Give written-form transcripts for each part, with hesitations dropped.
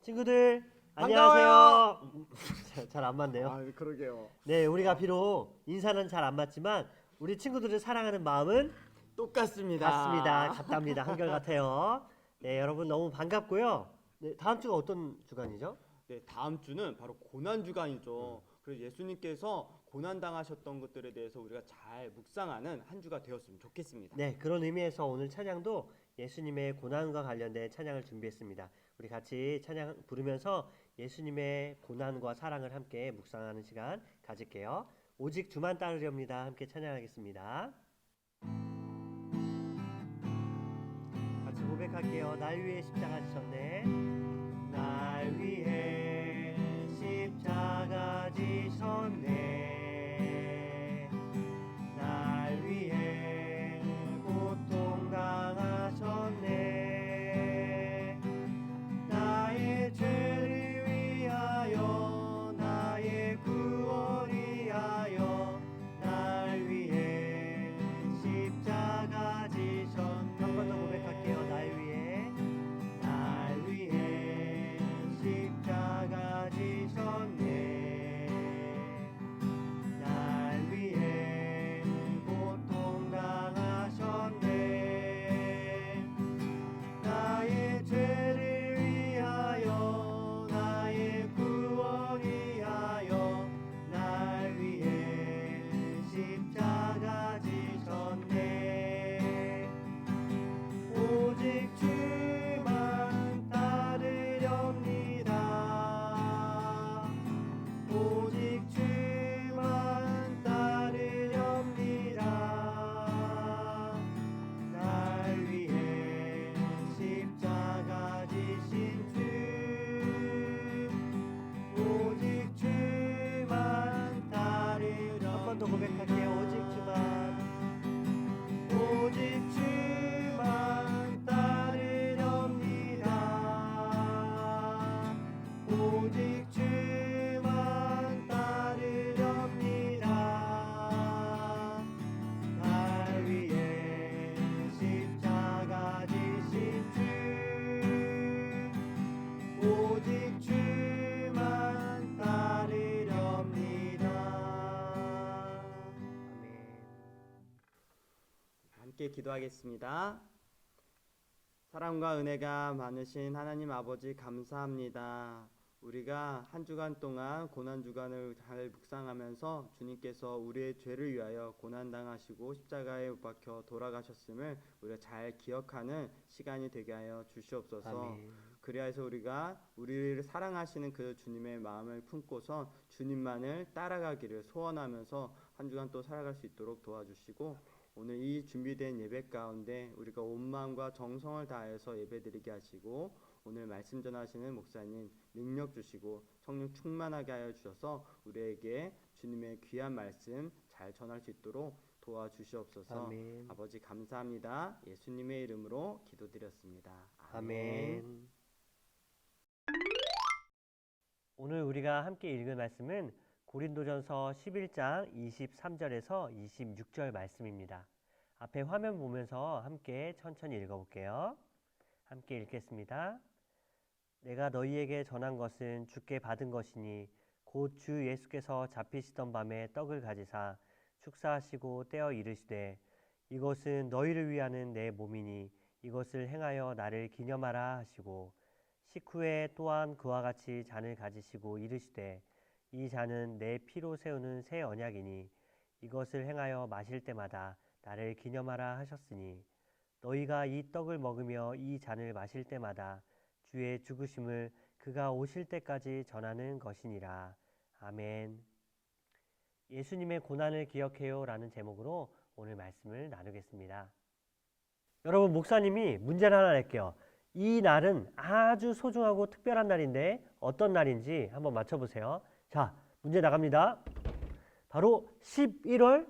친구들 반가워요. 안녕하세요. 잘 안 맞네요. 아, 그러게요. 네, 우리가 비록 인사는 잘 안 맞지만 우리 친구들을 사랑하는 마음은 똑같습니다. 같습니다. 같답니다. 한결같아요. 네, 여러분 너무 반갑고요. 네, 다음 주가 어떤 주간이죠? 네, 다음 주는 바로 고난 주간이죠. 그래서 예수님께서 고난 당하셨던 것들에 대해서 우리가 잘 묵상하는 한 주가 되었으면 좋겠습니다. 네, 그런 의미에서 오늘 찬양도 예수님의 고난과 관련된 찬양을 준비했습니다. 우리 같이 찬양 부르면서 예수님의 고난과 사랑을 함께 묵상하는 시간 가질게요. 오직 주만 따르렵니다. 함께 찬양하겠습니다. 같이 고백할게요. 날 위해 십자가 지셨네. 날 위해 십자가 지셨네. 날 위해 고통 당하셨네. 나의 죄를 위하여 나의 구원 위하여 날 위해 십자가 지셨네. 한 번 더 고백할게요. 날 위해 십자가 지셨네. 날 위해 고통 당하셨네. 나의 죄를 위하여 나의 구원 위하여 날 위해 십자가 지셨네. 오직 주만 따르렵니다. 오직 주만 따르렵니다. 날 위해 십자가 지신 주. 오직 주만 따르렵니다. 한 번 더 고백할게요. 오직 주만. 오직 주만 따르렵니다. 오직 주만 따르렵니다. 날 위해 십자가 지신 주. 오직 주만 따르렵니다. 아멘. 함께 기도하겠습니다. 사랑과 은혜가 많으신 하나님 아버지 감사합니다. 우리가 한 주간 동안 고난 주간을 잘 묵상하면서 주님께서 우리의 죄를 위하여 고난 당하시고 십자가에 못 박혀 돌아가셨음을 우리가 잘 기억하는 시간이 되게 하여 주시옵소서. 아멘. 그리하여서 우리가 우리를 사랑하시는 그 주님의 마음을 품고서 주님만을 따라가기를 소원하면서 한 주간 또 살아갈 수 있도록 도와주시고, 오늘 이 준비된 예배 가운데 우리가 온 마음과 정성을 다해서 예배드리게 하시고, 오늘 말씀 전하시는 목사님 능력 주시고 성령 충만하게 하여 주셔서 우리에게 주님의 귀한 말씀 잘 전할 수 있도록 도와주시옵소서. 아멘. 아버지 감사합니다. 예수님의 이름으로 기도드렸습니다. 아멘. 오늘 우리가 함께 읽을 말씀은 고린도전서 11장 23절에서 26절 말씀입니다. 앞에 화면 보면서 함께 천천히 읽어볼게요. 함께 읽겠습니다. 내가 너희에게 전한 것은 주께 받은 것이니 곧 주 예수께서 잡히시던 밤에 떡을 가지사 축사하시고 떼어 이르시되 이것은 너희를 위하는 내 몸이니 이것을 행하여 나를 기념하라 하시고, 식후에 또한 그와 같이 잔을 가지시고 이르시되 이 잔은 내 피로 세우는 새 언약이니 이것을 행하여 마실 때마다 나를 기념하라 하셨으니 너희가 이 떡을 먹으며 이 잔을 마실 때마다 주의 죽으심을 그가 오실 때까지 전하는 것이니라. 아멘. 예수님의 고난을 기억해요 라는 제목으로 오늘 말씀을 나누겠습니다. 여러분, 목사님이 문제를 하나 낼게요. 이 날은 아주 소중하고 특별한 날인데 어떤 날인지 한번 맞춰보세요. 자, 문제 나갑니다. 바로 11월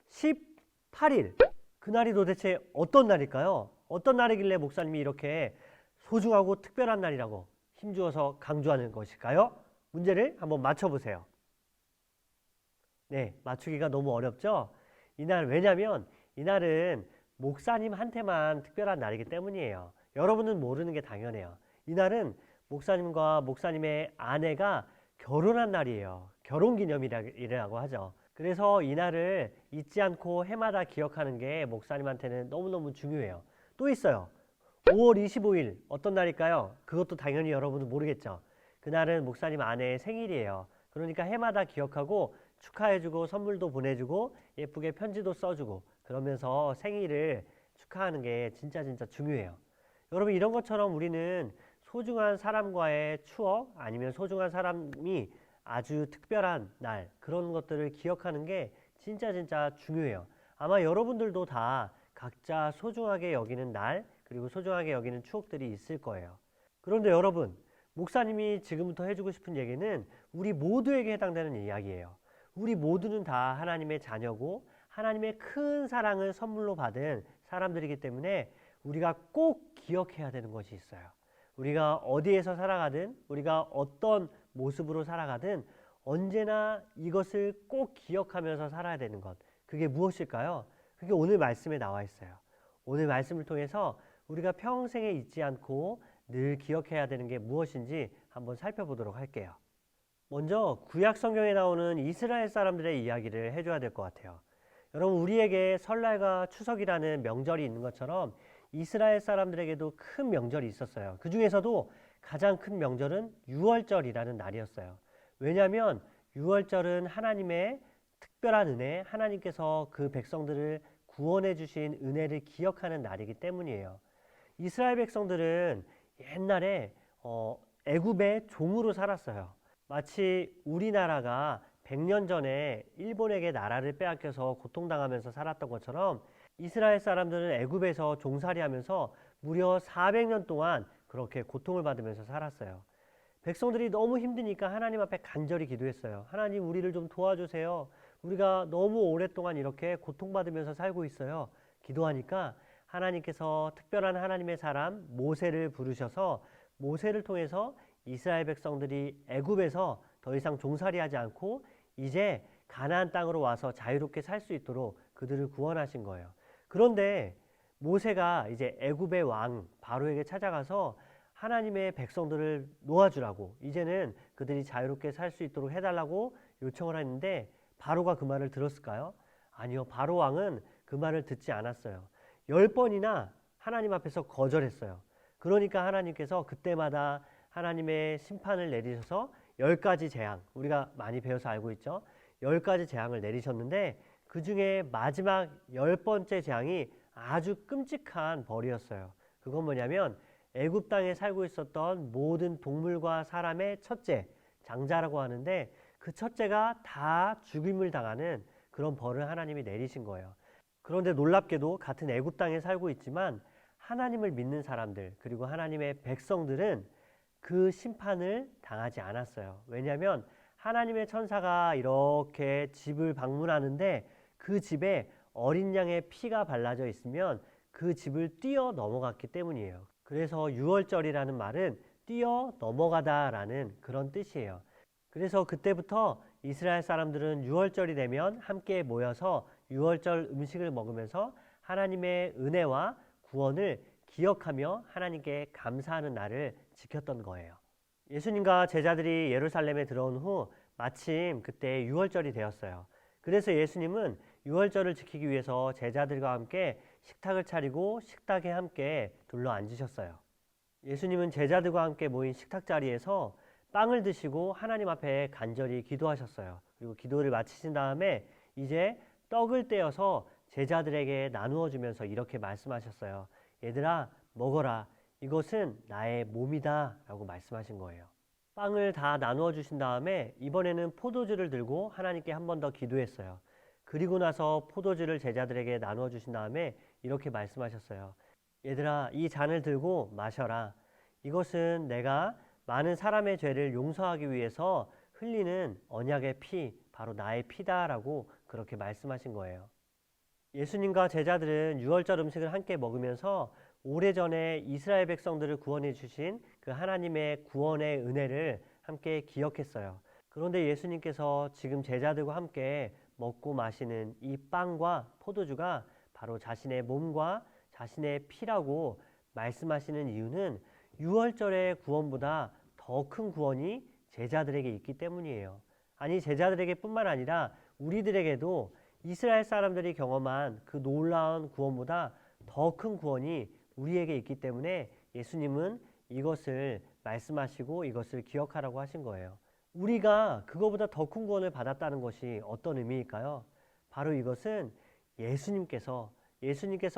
18일. 그날이 도대체 어떤 날일까요? 어떤 날이길래 목사님이 이렇게 소중하고 특별한 날이라고 힘주어서 강조하는 것일까요? 문제를 한번 맞춰보세요. 네, 맞추기가 너무 어렵죠? 이날, 왜냐면 이날은 목사님한테만 특별한 날이기 때문이에요. 여러분은 모르는 게 당연해요. 이날은 목사님과 목사님의 아내가 결혼한 날이에요. 결혼기념일이라고 하죠. 그래서 이 날을 잊지 않고 해마다 기억하는 게 목사님한테는 너무너무 중요해요. 또 있어요. 5월 25일 어떤 날일까요? 그것도 당연히 여러분도 모르겠죠. 그날은 목사님 아내의 생일이에요. 그러니까 해마다 기억하고 축하해주고 선물도 보내주고 예쁘게 편지도 써주고 그러면서 생일을 축하하는 게 진짜 중요해요. 여러분 이런 것처럼 우리는 소중한 사람과의 추억 아니면 소중한 사람이 아주 특별한 날 그런 것들을 기억하는 게 진짜 중요해요. 아마 여러분들도 다 각자 소중하게 여기는 날 그리고 소중하게 여기는 추억들이 있을 거예요. 그런데 여러분 목사님이 지금부터 해주고 싶은 얘기는 우리 모두에게 해당되는 이야기예요. 우리 모두는 다 하나님의 자녀고 하나님의 큰 사랑을 선물로 받은 사람들이기 때문에 우리가 꼭 기억해야 되는 것이 있어요. 우리가 어디에서 살아가든 우리가 어떤 모습으로 살아가든 언제나 이것을 꼭 기억하면서 살아야 되는 것. 그게 무엇일까요? 그게 오늘 말씀에 나와 있어요. 오늘 말씀을 통해서 우리가 평생에 잊지 않고 늘 기억해야 되는 게 무엇인지 한번 살펴보도록 할게요. 먼저 구약 성경에 나오는 이스라엘 사람들의 이야기를 해줘야 될 것 같아요. 여러분 우리에게 설날과 추석이라는 명절이 있는 것처럼 이스라엘 사람들에게도 큰 명절이 있었어요. 그 중에서도 가장 큰 명절은 유월절이라는 날이었어요. 왜냐하면 유월절은 하나님의 특별한 은혜, 하나님께서 그 백성들을 구원해 주신 은혜를 기억하는 날이기 때문이에요. 이스라엘 백성들은 옛날에 애굽의 종으로 살았어요. 마치 우리나라가 100년 전에 일본에게 나라를 빼앗겨서 고통당하면서 살았던 것처럼 이스라엘 사람들은 애굽에서 종살이하면서 무려 400년 동안 그렇게 고통을 받으면서 살았어요. 백성들이 너무 힘드니까 하나님 앞에 간절히 기도했어요. 하나님 우리를 좀 도와주세요. 우리가 너무 오랫동안 이렇게 고통받으면서 살고 있어요. 기도하니까 하나님께서 특별한 하나님의 사람 모세를 부르셔서 모세를 통해서 이스라엘 백성들이 애굽에서 더 이상 종살이하지 않고 이제 가나안 땅으로 와서 자유롭게 살 수 있도록 그들을 구원하신 거예요. 그런데 모세가 이제 애굽의 왕 바로에게 찾아가서 하나님의 백성들을 놓아주라고 이제는 그들이 자유롭게 살 수 있도록 해달라고 요청을 했는데 바로가 그 말을 들었을까요? 아니요. 바로 왕은 그 말을 듣지 않았어요. 10번이나 하나님 앞에서 거절했어요. 그러니까 하나님께서 그때마다 하나님의 심판을 내리셔서 10가지 재앙, 우리가 많이 배워서 알고 있죠. 10가지 재앙을 내리셨는데 그 중에 마지막 10번째 재앙이 아주 끔찍한 벌이었어요. 그건 뭐냐면 애굽 땅에 살고 있었던 모든 동물과 사람의 첫째, 장자라고 하는데 그 첫째가 다 죽임을 당하는 그런 벌을 하나님이 내리신 거예요. 그런데 놀랍게도 같은 애굽 땅에 살고 있지만 하나님을 믿는 사람들 그리고 하나님의 백성들은 그 심판을 당하지 않았어요. 왜냐하면 하나님의 천사가 이렇게 집을 방문하는데 그 집에 어린 양의 피가 발라져 있으면 그 집을 뛰어 넘어갔기 때문이에요. 그래서 유월절이라는 말은 뛰어 넘어가다라는 그런 뜻이에요. 그래서 그때부터 이스라엘 사람들은 유월절이 되면 함께 모여서 유월절 음식을 먹으면서 하나님의 은혜와 구원을 기억하며 하나님께 감사하는 날을 지켰던 거예요. 예수님과 제자들이 예루살렘에 들어온 후 마침 그때 유월절이 되었어요. 그래서 예수님은 유월절을 지키기 위해서 제자들과 함께 식탁을 차리고 식탁에 함께 둘러 앉으셨어요. 예수님은 제자들과 함께 모인 식탁 자리에서 빵을 드시고 하나님 앞에 간절히 기도하셨어요. 그리고 기도를 마치신 다음에 이제 떡을 떼어서 제자들에게 나누어 주면서 이렇게 말씀하셨어요. 얘들아 먹어라. 이것은 나의 몸이다 라고 말씀하신 거예요. 빵을 다 나누어 주신 다음에 이번에는 포도주를 들고 하나님께 한 번 더 기도했어요. 그리고 나서 포도주를 제자들에게 나누어 주신 다음에 이렇게 말씀하셨어요. 얘들아 이 잔을 들고 마셔라. 이것은 내가 많은 사람의 죄를 용서하기 위해서 흘리는 언약의 피, 바로 나의 피다라고 그렇게 말씀하신 거예요. 예수님과 제자들은 유월절 음식을 함께 먹으면서 오래전에 이스라엘 백성들을 구원해 주신 그 하나님의 구원의 은혜를 함께 기억했어요. 그런데 예수님께서 지금 제자들과 함께 먹고 마시는 이 빵과 포도주가 바로 자신의 몸과 자신의 피라고 말씀하시는 이유는 유월절의 구원보다 더 큰 구원이 제자들에게 있기 때문이에요. 아니, 제자들에게 뿐만 아니라 우리들에게도 이스라엘 사람들이 경험한 그 놀라운 구원보다 더 큰 구원이 우리에게 있기 때문에 예수님은 이것을 말씀하시고 이것을 기억하라고 하신 거예요. 우리가 그거보다 더 큰 구원을 받았다는 것이 어떤 의미일까요? 바로 이것은 예수님께서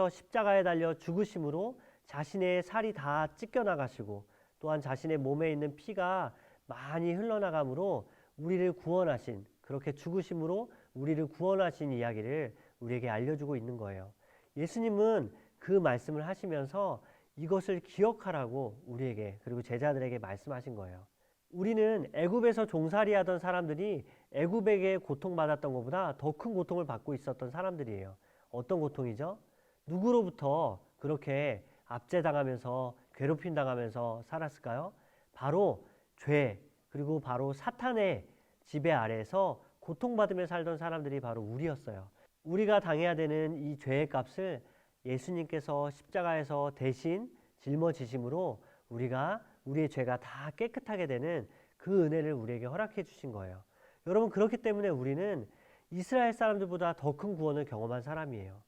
십자가에 달려 죽으심으로 자신의 살이 다 찢겨나가시고 또한 자신의 몸에 있는 피가 많이 흘러나감으로 우리를 구원하신, 그렇게 죽으심으로 우리를 구원하신 이야기를 우리에게 알려주고 있는 거예요. 예수님은 그 말씀을 하시면서 이것을 기억하라고 우리에게, 그리고 제자들에게 말씀하신 거예요. 우리는 애굽에서 종살이하던 사람들이 애굽에게 고통받았던 것보다 더 큰 고통을 받고 있었던 사람들이에요. 어떤 고통이죠? 누구로부터 그렇게 압제당하면서 괴롭힘 당하면서 살았을까요? 바로 죄, 그리고 바로 사탄의 지배 아래에서 고통받으며 살던 사람들이 바로 우리였어요. 우리가 당해야 되는 이 죄의 값을 예수님께서 십자가에서 대신 짊어지심으로 우리가 우리의 죄가 다 깨끗하게 되는 그 은혜를 우리에게 허락해 주신 거예요. 여러분, 그렇기 때문에 우리는 이스라엘 사람들보다 더 큰 구원을 경험한 사람이에요.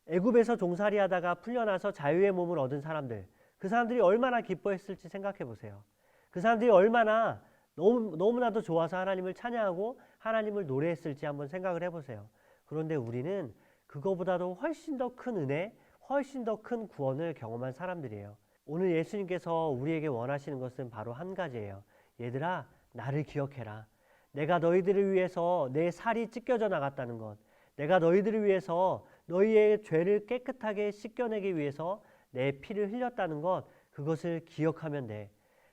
애굽에서 종살이하다가 풀려나서 자유의 몸을 얻은 사람들, 그 사람들이 얼마나 기뻐했을지 생각해 보세요. 그 사람들이 얼마나 너무나도 좋아서 하나님을 찬양하고 하나님을 노래했을지 한번 생각을 해보세요. 그런데 우리는 그거보다도 훨씬 더 큰 은혜, 훨씬 더 큰 구원을 경험한 사람들이에요. 오늘 예수님께서 우리에게 원하시는 것은 바로 한 가지예요. 얘들아, 나를 기억해라. 내가 너희들을 위해서 내 살이 찢겨져 나갔다는 것, 내가 너희들을 위해서 너희의 죄를 깨끗하게 씻겨내기 위해서 내 피를 흘렸다는 것, 그것을 기억하면 돼.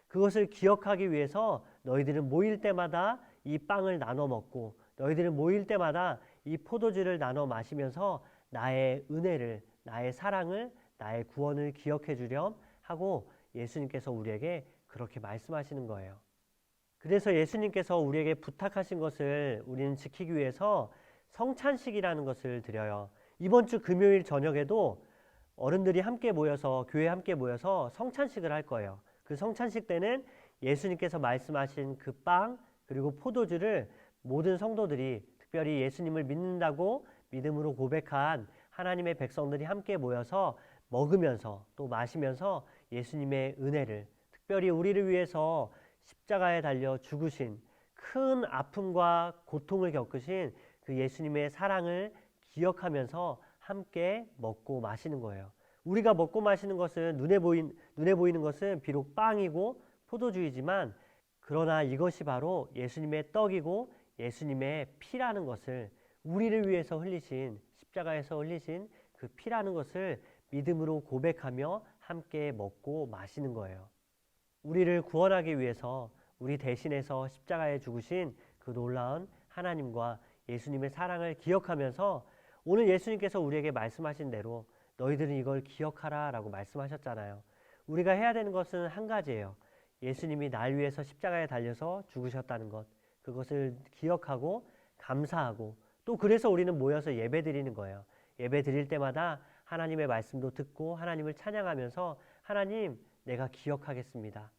그것을 기억하기 위해서 너희들은 모일 때마다 이 빵을 나눠 먹고, 너희들은 모일 때마다 이 포도주를 나눠 마시면서 나의 은혜를, 나의 사랑을, 나의 구원을 기억해 주렴 하고 예수님께서 우리에게 그렇게 말씀하시는 거예요. 그래서 예수님께서 우리에게 부탁하신 것을 우리는 지키기 위해서 성찬식이라는 것을 드려요. 이번 주 금요일 저녁에도 어른들이 함께 모여서, 교회 함께 모여서 성찬식을 할 거예요. 그 성찬식 때는 예수님께서 말씀하신 그 빵 그리고 포도주를 모든 성도들이, 특별히 예수님을 믿는다고 믿음으로 고백한 하나님의 백성들이 함께 모여서 먹으면서 또 마시면서 예수님의 은혜를, 특별히 우리를 위해서 십자가에 달려 죽으신, 큰 아픔과 고통을 겪으신 그 예수님의 사랑을 기억하면서 함께 먹고 마시는 거예요. 우리가 먹고 마시는 것은 눈에 보이는 것은 비록 빵이고 포도주이지만, 그러나 이것이 바로 예수님의 떡이고 예수님의 피라는 것을, 우리를 위해서 흘리신, 십자가에서 흘리신 그 피라는 것을 믿음으로 고백하며 함께 먹고 마시는 거예요. 우리를 구원하기 위해서 우리 대신해서 십자가에 죽으신 그 놀라운 하나님과 예수님의 사랑을 기억하면서, 오늘 예수님께서 우리에게 말씀하신 대로 너희들은 이걸 기억하라 라고 말씀하셨잖아요. 우리가 해야 되는 것은 한 가지예요. 예수님이 날 위해서 십자가에 달려서 죽으셨다는 것, 그것을 기억하고 감사하고, 또 그래서 우리는 모여서 예배 드리는 거예요. 예배 드릴 때마다 하나님의 말씀도 듣고 하나님을 찬양하면서, 하나님, 내가 기억하겠습니다.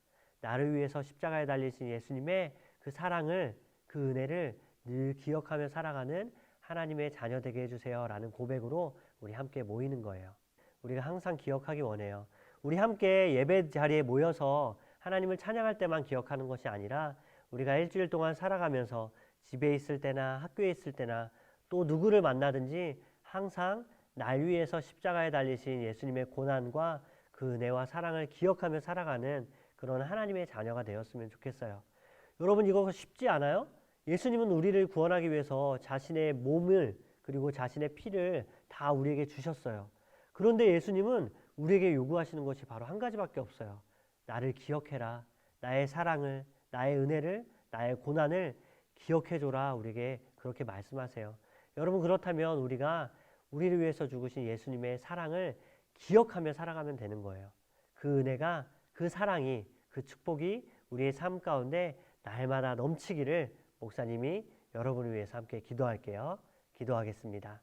나를 위해서 십자가에 달리신 예수님의 그 사랑을, 그 은혜를 늘 기억하며 살아가는 하나님의 자녀 되게 해주세요 라는 고백으로 우리 함께 모이는 거예요. 우리가 항상 기억하기 원해요. 우리 함께 예배 자리에 모여서 하나님을 찬양할 때만 기억하는 것이 아니라, 우리가 일주일 동안 살아가면서 집에 있을 때나 학교에 있을 때나 또 누구를 만나든지 항상 날 위해서 십자가에 달리신 예수님의 고난과 그 은혜와 사랑을 기억하며 살아가는 그런 하나님의 자녀가 되었으면 좋겠어요. 여러분, 이거 쉽지 않아요? 예수님은 우리를 구원하기 위해서 자신의 몸을, 그리고 자신의 피를 다 우리에게 주셨어요. 그런데 예수님은 우리에게 요구하시는 것이 바로 한 가지밖에 없어요. 나를 기억해라. 나의 사랑을, 나의 은혜를, 나의 고난을 기억해줘라. 우리에게 그렇게 말씀하세요. 여러분, 그렇다면 우리가 우리를 위해서 죽으신 예수님의 사랑을 기억하며 살아가면 되는 거예요. 그 은혜가, 그 사랑이, 그 축복이 우리의 삶 가운데 날마다 넘치기를 목사님이 여러분을 위해서 함께 기도할게요. 기도하겠습니다.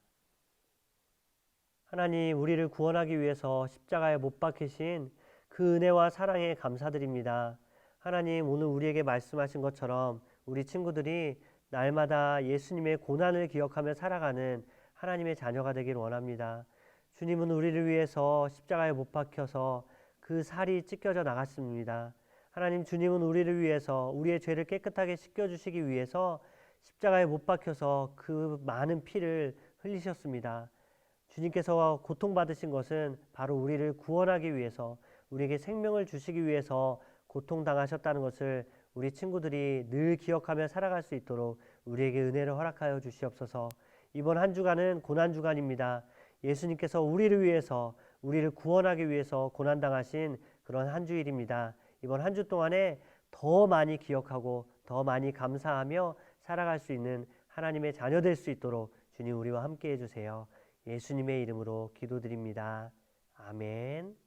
하나님, 우리를 구원하기 위해서 십자가에 못 박히신 그 은혜와 사랑에 감사드립니다. 하나님, 오늘 우리에게 말씀하신 것처럼 우리 친구들이 날마다 예수님의 고난을 기억하며 살아가는 하나님의 자녀가 되길 원합니다. 주님은 우리를 위해서 십자가에 못 박혀서 그 살이 찢겨져 나갔습니다. 하나님, 주님은 우리를 위해서 우리의 죄를 깨끗하게 씻겨주시기 위해서 십자가에 못 박혀서 그 많은 피를 흘리셨습니다. 주님께서 고통받으신 것은 바로 우리를 구원하기 위해서, 우리에게 생명을 주시기 위해서 고통당하셨다는 것을 우리 친구들이 늘 기억하며 살아갈 수 있도록 우리에게 은혜를 허락하여 주시옵소서. 이번 한 주간은 고난 주간입니다. 예수님께서 우리를 위해서, 우리를 구원하기 위해서 고난당하신 그런 한 주일입니다. 이번 한 주 동안에 더 많이 기억하고 더 많이 감사하며 살아갈 수 있는 하나님의 자녀 될 수 있도록 주님 우리와 함께 해주세요. 예수님의 이름으로 기도드립니다. 아멘.